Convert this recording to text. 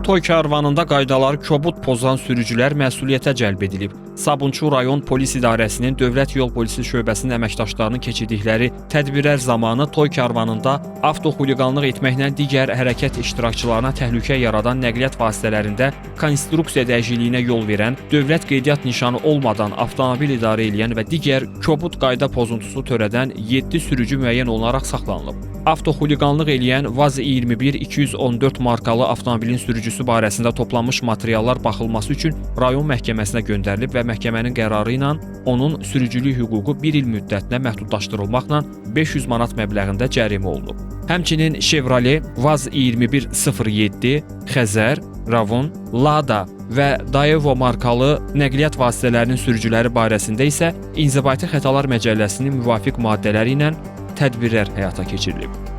Toy karvanında qaydaları kobud pozan sürücülər məsuliyyətə cəlb edilib. Sabunçu rayon polis idarəsinin Dövlət Yol Polisi şöbəsinin əməkdaşlarının keçirdikləri tədbirlər zamanı toy karvanında avtoxuliqanlıq etməklə digər hərəkət iştirakçılarına təhlükə yaradan nəqliyyat vasitələrində konstruksiya dəyişikliyinə yol verən, dövlət qeydiyyat nişanı olmadan avtomobil idarə edən və digər kobud qayda pozuntusu törədən 7 sürücü müəyyən olunaraq saxlanılıb. Avtoxuliqanlıq eləyən VAZ 21-214 markalı avtomobilin sürücüsü barəsində toplanmış materiallar baxılması üçün rayon məhkəməsinə göndərilib və məhkəmənin qərarı ilə onun sürücülük hüququ 1 il müddətinə məhdudlaşdırılmaqla 500 manat məbləğində cərimə olunub. Həmçinin Chevrolet VAZ 2107, Xəzər, Ravon, Lada və Daewoo markalı nəqliyyat vasitələrinin sürücüləri barəsində isə İnzibati Xətalar Məcəlləsinin müvafiq maddələri ilə tədbirlər həyata keçirilib.